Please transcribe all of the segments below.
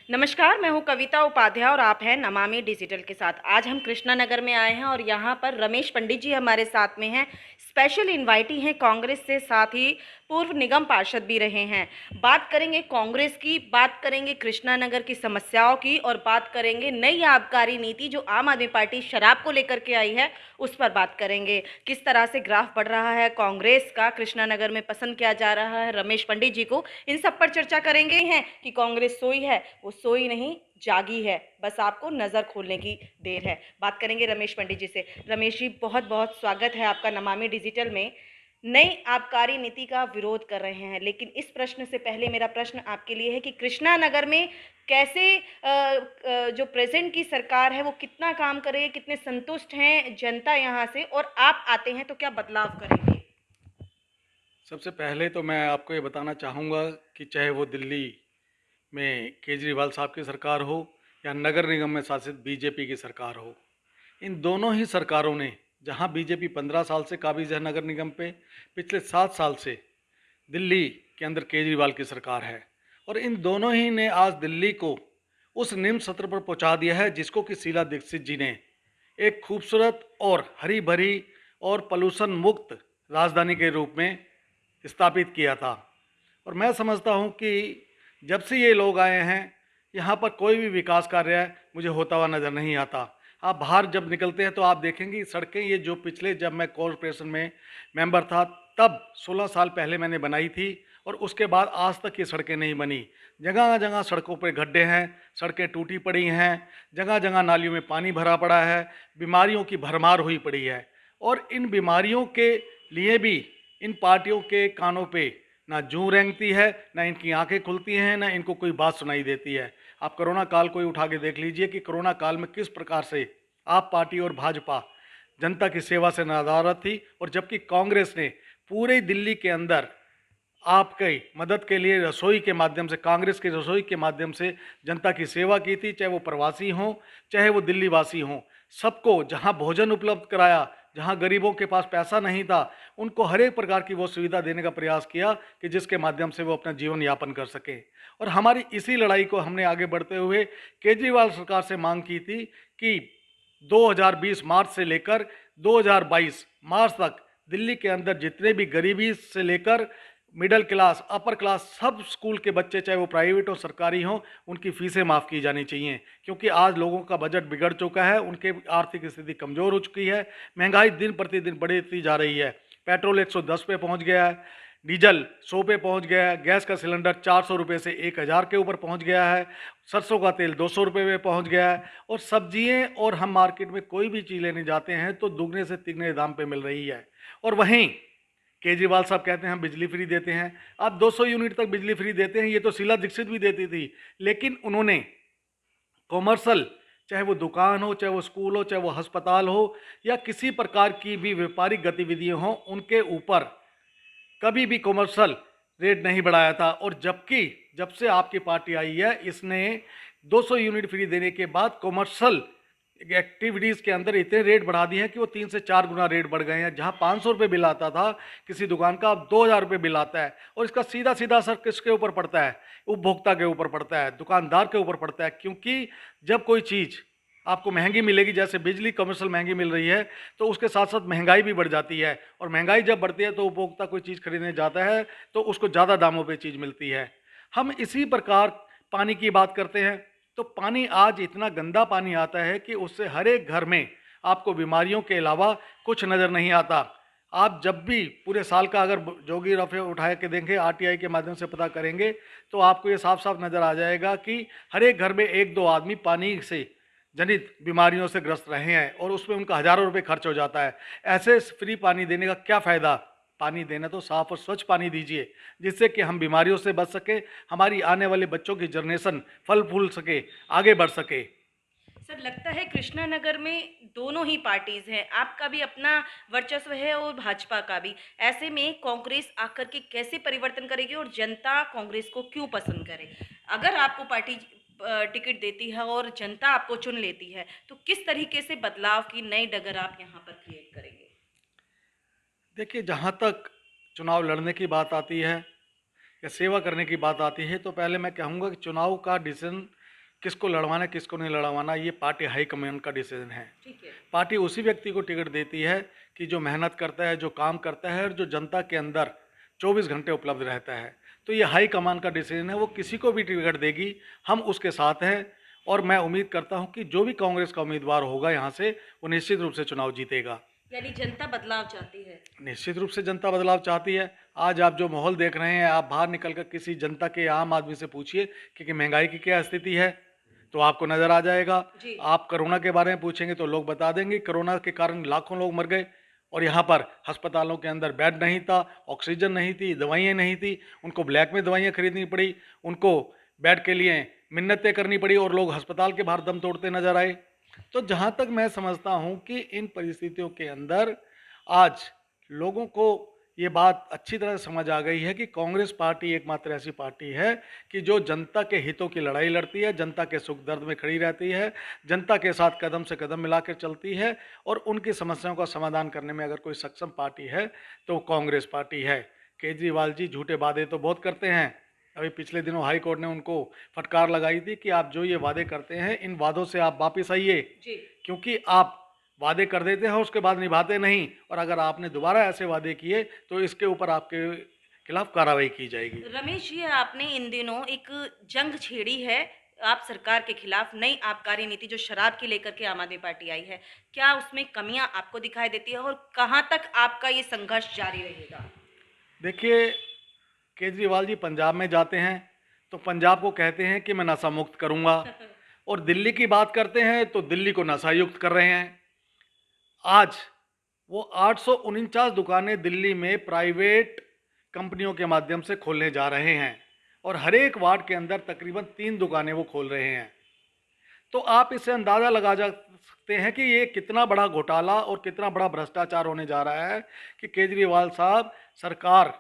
नमस्कार, मैं हूँ कविता उपाध्याय और आप हैं नमामि डिजिटल के साथ। आज हम कृष्णा नगर में आए हैं और यहाँ पर रमेश पंडित जी हमारे साथ में हैं। स्पेशल इनवाइटी हैं कांग्रेस से, साथ ही पूर्व निगम पार्षद भी रहे हैं। बात करेंगे कांग्रेस की, बात करेंगे कृष्णा नगर की समस्याओं की और बात करेंगे नई आबकारी नीति जो आम आदमी पार्टी शराब को लेकर के आई है उस पर बात करेंगे। किस तरह से ग्राफ बढ़ रहा है कांग्रेस का, कृष्णा नगर में पसंद किया जा रहा है रमेश पंडित जी को, इन सब पर चर्चा करेंगे। हैं कि कांग्रेस सोई है, वो सोई नहीं जागी है, बस आपको नज़र खोलने की देर है। बात करेंगे रमेश पंडित जी से। रमेश जी, बहुत बहुत स्वागत है आपका नमामि डिजिटल में। नई आबकारी नीति का विरोध कर रहे हैं, लेकिन इस प्रश्न से पहले मेरा प्रश्न आपके लिए है कि कृष्णा नगर में कैसे जो प्रेजेंट की सरकार है वो कितना काम कर रही है, कितने संतुष्ट हैं जनता यहाँ से, और आप आते हैं तो क्या बदलाव करेंगे? सबसे पहले तो मैं आपको ये बताना चाहूँगा कि चाहे वो दिल्ली में केजरीवाल साहब की सरकार हो या नगर निगम में शासित बीजेपी की सरकार हो, इन दोनों ही सरकारों ने, जहां बीजेपी 15 साल से काबिज है नगर निगम पे, पिछले 7 साल से दिल्ली के अंदर केजरीवाल की सरकार है। और इन दोनों ही ने आज दिल्ली को उस निम्न सत्र पर पहुंचा दिया है जिसको कि शीला दीक्षित जी ने एक खूबसूरत और हरी भरी और पॉल्यूशन मुक्त राजधानी के रूप में स्थापित किया था। और मैं समझता हूं कि जब से ये लोग आए हैं, यहाँ पर कोई भी विकास कार्य मुझे होता हुआ नज़र नहीं आता। आप बाहर जब निकलते हैं तो आप देखेंगे सड़कें, ये जो पिछले, जब मैं कॉरपोरेशन में मेंबर था तब 16 साल पहले मैंने बनाई थी, और उसके बाद आज तक ये सड़कें नहीं बनी। जगह जगह सड़कों पर गड्ढे हैं, सड़कें टूटी पड़ी हैं, जगह जगह नालियों में पानी भरा पड़ा है, बीमारियों की भरमार हुई पड़ी है। और इन बीमारियों के लिए भी इन पार्टियों के कानों पे ना जूं रेंगती है, ना इनकी आंखें खुलती हैं, ना इनको कोई बात सुनाई देती है। आप कोरोना काल को ही उठा के देख लीजिए कि कोरोना काल में किस प्रकार से आप पार्टी और भाजपा जनता की सेवा से नदारद थी, और जबकि कांग्रेस ने पूरे दिल्ली के अंदर आपकी मदद के लिए रसोई के माध्यम से, कांग्रेस की रसोई के माध्यम से जनता की सेवा की थी, चाहे वो प्रवासी हों चाहे वो दिल्ली वासी हों। सबको जहां भोजन उपलब्ध कराया, जहां गरीबों के पास पैसा नहीं था, उनको हर एक प्रकार की वो सुविधा देने का प्रयास किया कि जिसके माध्यम से वो अपना जीवन यापन कर सके। और हमारी इसी लड़ाई को हमने आगे बढ़ते हुए केजरीवाल सरकार से मांग की थी कि 2020 मार्च से लेकर 2022 मार्च तक दिल्ली के अंदर जितने भी गरीबी से लेकर मिडिल क्लास, अपर क्लास, सब स्कूल के बच्चे, चाहे वो प्राइवेट और सरकारी हों, उनकी फीसें माफ़ की जानी चाहिए। क्योंकि आज लोगों का बजट बिगड़ चुका है, उनके आर्थिक स्थिति कमज़ोर हो चुकी है, महंगाई दिन प्रतिदिन बढ़ती जा रही है। पेट्रोल 110 पे पहुंच गया है, डीजल 100 पे पहुंच गया है, गैस का सिलेंडर 400 रुपये से 1000 के ऊपर पहुंच गया है, सरसों का तेल 200 रुपये में पहुंच गया है, और सब्जियाँ, और हम मार्केट में कोई भी चीज़ लेने जाते हैं तो दुगने से तिगने दाम पे मिल रही है। और वहीं केजरीवाल साहब कहते हैं हम बिजली फ्री देते हैं। आप 200 यूनिट तक बिजली फ्री देते हैं, ये तो शीला दीक्षित भी देती थी। लेकिन उन्होंने कॉमर्शियल, चाहे वो दुकान हो, चाहे वो स्कूल हो, चाहे वो अस्पताल हो, या किसी प्रकार की भी व्यापारिक गतिविधियां हों, उनके ऊपर कभी भी कॉमर्शियल रेट नहीं बढ़ाया था। और जबकि जब से आपकी पार्टी आई है, इसने 200 यूनिट फ्री देने के बाद कॉमर्शियल एक्टिविटीज़ के अंदर इतने रेट बढ़ा दिए हैं कि वो 3 से 4 गुना रेट बढ़ गए हैं। जहां 500 रुपये बिल आता था किसी दुकान का, अब 2000 रुपये बिल आता है। और इसका सीधा सीधा असर किसके ऊपर पड़ता है? उपभोक्ता के ऊपर पड़ता है, दुकानदार के ऊपर पड़ता है। क्योंकि जब कोई चीज़ आपको महंगी मिलेगी, जैसे बिजली कमर्शियल महंगी मिल रही है, तो उसके साथ साथ महंगाई भी बढ़ जाती है। और महंगाई जब बढ़ती है तो उपभोक्ता कोई चीज़ खरीदने जाता है तो उसको ज़्यादा दामों पे चीज़ मिलती है। हम इसी प्रकार पानी की बात करते हैं, तो पानी आज इतना गंदा पानी आता है कि उससे हर एक घर में आपको बीमारियों के अलावा कुछ नज़र नहीं आता। आप जब भी पूरे साल का अगर जोगी रफे उठा के देंगे, आरटीआई के माध्यम से पता करेंगे, तो आपको ये साफ साफ नज़र आ जाएगा कि हर एक घर में 1-2 आदमी पानी से जनित बीमारियों से ग्रस्त रहे हैं, और उसमें उनका हज़ारों रुपए खर्च हो जाता है। ऐसे फ्री पानी देने का क्या फ़ायदा? पानी देना तो साफ़ और स्वच्छ पानी दीजिए, जिससे कि हम बीमारियों से बच सके, हमारी आने वाले बच्चों की जनरेशन फल फूल सके, आगे बढ़ सके। सर, लगता है कृष्णा नगर में दोनों ही पार्टीज हैं, आपका भी अपना वर्चस्व है और भाजपा का भी। ऐसे में कांग्रेस आकर के कैसे परिवर्तन करेगी और जनता कांग्रेस को क्यों पसंद करे? अगर आपको पार्टी टिकट देती है और जनता आपको चुन लेती है, तो किस तरीके से बदलाव की नई डगर आप यहाँ पर क्रिएट करेंगे? देखिए, जहाँ तक चुनाव लड़ने की बात आती है या सेवा करने की बात आती है, तो पहले मैं कहूँगा कि चुनाव का डिसीजन किसको लड़वाना है किसको नहीं लड़वाना, ये पार्टी हाईकमान का डिसीजन है। ठीक है। पार्टी उसी व्यक्ति को टिकट देती है कि जो मेहनत करता है, जो काम करता है और जो जनता के अंदर 24 घंटे उपलब्ध रहता है। तो ये हाईकमान का डिसीजन है, वो किसी को भी टिकट देगी, हम उसके साथ हैं। और मैं उम्मीद करता हूं कि जो भी कांग्रेस का उम्मीदवार होगा यहाँ से, वो निश्चित रूप से चुनाव जीतेगा। यानी जनता बदलाव चाहती है। निश्चित रूप से जनता बदलाव चाहती है। आज आप जो माहौल देख रहे हैं, आप बाहर निकलकर किसी जनता के आम आदमी से पूछिए कि महंगाई की क्या स्थिति है, तो आपको नजर आ जाएगा। जी। आप कोरोना के बारे में पूछेंगे तो लोग बता देंगे कोरोना के कारण लाखों लोग मर गए और यहाँ पर अस्पतालों के अंदर बेड नहीं था, ऑक्सीजन नहीं थी, दवाइयाँ नहीं थी, उनको ब्लैक में दवाइयाँ खरीदनी पड़ी, उनको बेड के लिए मिन्नतें करनी पड़ी और लोग अस्पताल के बाहर दम तोड़ते नजर आए। तो जहाँ तक मैं समझता हूँ कि इन परिस्थितियों के अंदर आज लोगों को ये बात अच्छी तरह समझ आ गई है कि कांग्रेस पार्टी एकमात्र ऐसी पार्टी है कि जो जनता के हितों की लड़ाई लड़ती है, जनता के सुख दर्द में खड़ी रहती है, जनता के साथ कदम से कदम मिलाकर चलती है और उनकी समस्याओं का समाधान करने में अगर कोई सक्षम पार्टी है तो कांग्रेस पार्टी है। केजरीवाल जी झूठे वादे तो बहुत करते हैं। अभी पिछले दिनों हाई कोर्ट ने उनको फटकार लगाई थी कि आप जो ये वादे करते हैं, इन वादों से आप वापिस आइए, क्योंकि आप वादे कर देते हैं उसके बाद निभाते नहीं, और अगर आपने दोबारा ऐसे वादे किए तो इसके ऊपर आपके खिलाफ कार्रवाई की जाएगी। रमेश जी, आपने इन दिनों एक जंग छेड़ी है आप सरकार के खिलाफ, नई आबकारी नीति जो शराब की लेकर के आम आदमी पार्टी आई है, क्या उसमें कमियां आपको दिखाई देती है और कहां तक आपका ये संघर्ष जारी रहेगा? देखिए, केजरीवाल जी पंजाब में जाते हैं तो पंजाब को कहते हैं कि मैं नशा मुक्त करूंगा और दिल्ली की बात करते हैं तो दिल्ली को नशा युक्त कर रहे हैं। आज वो 849 दुकानें दिल्ली में प्राइवेट कंपनियों के माध्यम से खोलने जा रहे हैं और हर एक वार्ड के अंदर तकरीबन 3 दुकानें वो खोल रहे हैं। तो आप इससे अंदाज़ा लगा जा सकते हैं कि ये कितना बड़ा घोटाला और कितना बड़ा भ्रष्टाचार होने जा रहा है कि केजरीवाल साहब सरकार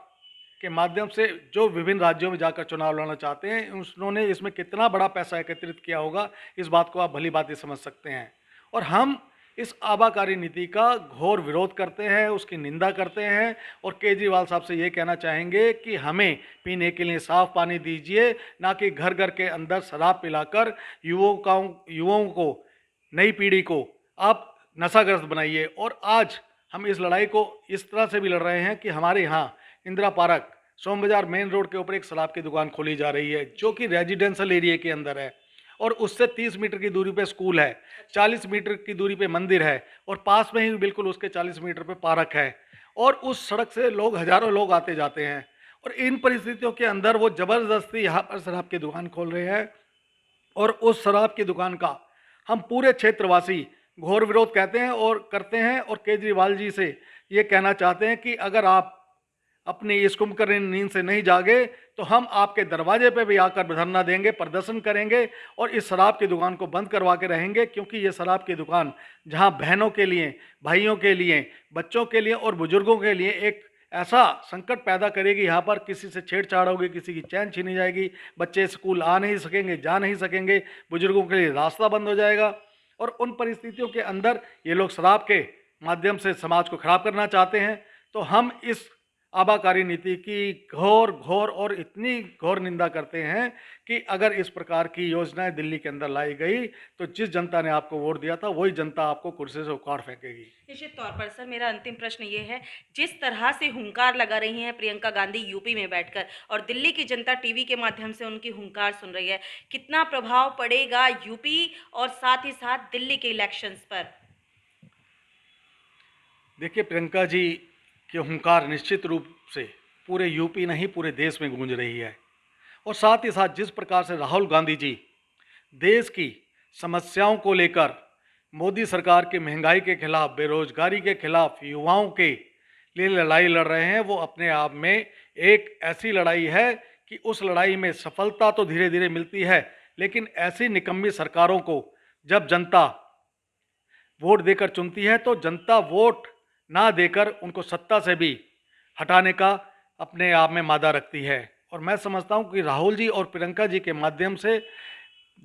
के माध्यम से जो विभिन्न राज्यों में जाकर चुनाव लड़ना चाहते हैं, उन्होंने इसमें कितना बड़ा पैसा एकत्रित किया होगा, इस बात को आप भली बात समझ सकते हैं। और हम इस आबाकारी नीति का घोर विरोध करते हैं, उसकी निंदा करते हैं और केजरीवाल साहब से ये कहना चाहेंगे कि हमें पीने के लिए साफ पानी दीजिए, ना कि घर घर के अंदर शराब पिलाकर युवाओं को, नई पीढ़ी को आप नशाग्रस्त बनाइए। और आज हम इस लड़ाई को इस तरह से भी लड़ रहे हैं कि हमारे यहाँ इंदिरा पार्क सोम बाजार मेन रोड के ऊपर एक शराब की दुकान खोली जा रही है जो कि रेजिडेंशियल एरिया के अंदर है और उससे 30 मीटर की दूरी पे स्कूल है, 40 मीटर की दूरी पे मंदिर है और पास में ही बिल्कुल उसके 40 मीटर पे पार्क है और उस सड़क से लोग, हजारों लोग आते जाते हैं। और इन परिस्थितियों के अंदर वो ज़बरदस्ती यहाँ पर शराब की दुकान खोल रहे हैं और उस शराब की दुकान का हम पूरे क्षेत्रवासी घोर विरोध कहते हैं और करते हैं और केजरीवाल जी से ये कहना चाहते हैं कि अगर आप अपनी इस कुंभकर्ण नींद से नहीं जागे तो हम आपके दरवाजे पे भी आकर धरना देंगे, प्रदर्शन करेंगे और इस शराब की दुकान को बंद करवा के रहेंगे, क्योंकि ये शराब की दुकान जहां बहनों के लिए, भाइयों के लिए, बच्चों के लिए और बुजुर्गों के लिए एक ऐसा संकट पैदा करेगी। यहाँ पर किसी से छेड़छाड़ होगी, किसी की चैन छीनी जाएगी, बच्चे स्कूल आ नहीं सकेंगे, जा नहीं सकेंगे, बुजुर्गों के लिए रास्ता बंद हो जाएगा। और उन परिस्थितियों के अंदर ये लोग शराब के माध्यम से समाज को खराब करना चाहते हैं। तो हम इस आबाकारी नीति की घोर और इतनी घोर निंदा करते हैं कि अगर इस प्रकार की योजनाएं दिल्ली के अंदर लाई गई तो जिस जनता ने आपको वोट दिया था वही जनता आपको कुर्सी से उखाड़ फेंकेगी। निश्चित तौर पर सर, मेरा अंतिम प्रश्न ये है, जिस तरह से हुंकार लगा रही हैं प्रियंका गांधी यूपी में बैठकर और दिल्ली की जनता टीवी के माध्यम से उनकी हुंकार सुन रही है, कितना प्रभाव पड़ेगा यूपी और साथ ही साथ दिल्ली के इलेक्शंस पर? देखिए, प्रियंका जी की हुंकार निश्चित रूप से पूरे यूपी नहीं पूरे देश में गूंज रही है और साथ ही साथ जिस प्रकार से राहुल गांधी जी देश की समस्याओं को लेकर, मोदी सरकार की महंगाई के खिलाफ, बेरोजगारी के खिलाफ, युवाओं के लिए लड़ाई लड़ रहे हैं, वो अपने आप में एक ऐसी लड़ाई है कि उस लड़ाई में सफलता तो धीरे धीरे मिलती है, लेकिन ऐसी निकम्मी सरकारों को जब जनता वोट देकर चुनती है तो जनता वोट ना देकर उनको सत्ता से भी हटाने का अपने आप में मादा रखती है। और मैं समझता हूं कि राहुल जी और प्रियंका जी के माध्यम से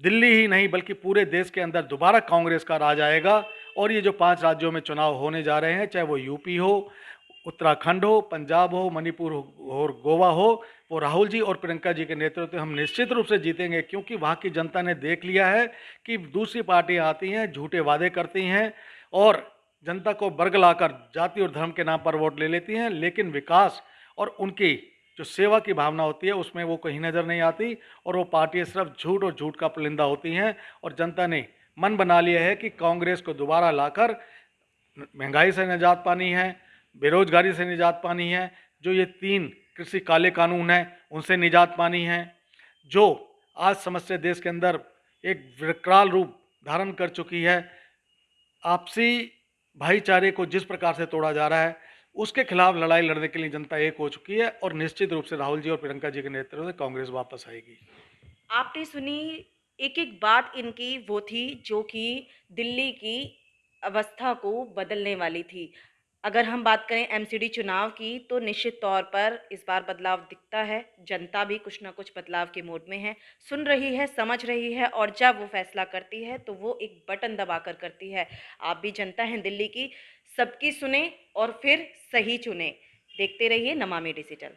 दिल्ली ही नहीं बल्कि पूरे देश के अंदर दोबारा कांग्रेस का राज आएगा। और ये जो 5 राज्यों में चुनाव होने जा रहे हैं, चाहे वो यूपी हो, उत्तराखंड हो, पंजाब हो, मणिपुर हो और गोवा हो, वो राहुल जी और प्रियंका जी के नेतृत्व में हम निश्चित रूप से जीतेंगे, क्योंकि वहाँ की जनता ने देख लिया है कि दूसरी पार्टियाँ आती हैं, झूठे वादे करती हैं और जनता को बरगलाकर जाति और धर्म के नाम पर वोट ले लेती हैं, लेकिन विकास और उनकी जो सेवा की भावना होती है उसमें वो कहीं नज़र नहीं आती और वो पार्टियाँ सिर्फ झूठ और झूठ का पुलिंदा होती हैं। और जनता ने मन बना लिया है कि कांग्रेस को दोबारा लाकर महंगाई से निजात पानी है, बेरोजगारी से निजात पानी है, जो ये 3 कृषि काले कानून हैं उनसे निजात पानी है, जो आज समस्या देश के अंदर एक विकराल रूप धारण कर चुकी है, आपसी भाईचारे को जिस प्रकार से तोड़ा जा रहा है उसके खिलाफ लड़ाई लड़ने के लिए जनता एक हो चुकी है और निश्चित रूप से राहुल जी और प्रियंका जी के नेतृत्व में कांग्रेस वापस आएगी। आपने सुनी एक-एक बात इनकी वो थी जो कि दिल्ली की अवस्था को बदलने वाली थी। अगर हम बात करें एमसीडी चुनाव की तो निश्चित तौर पर इस बार बदलाव दिखता है। जनता भी कुछ न कुछ बदलाव के मूड में है, सुन रही है, समझ रही है और जब वो फैसला करती है तो वो एक बटन दबाकर करती है। आप भी जनता हैं दिल्ली की, सबकी सुनें और फिर सही चुनें। देखते रहिए नमामि डिजिटल।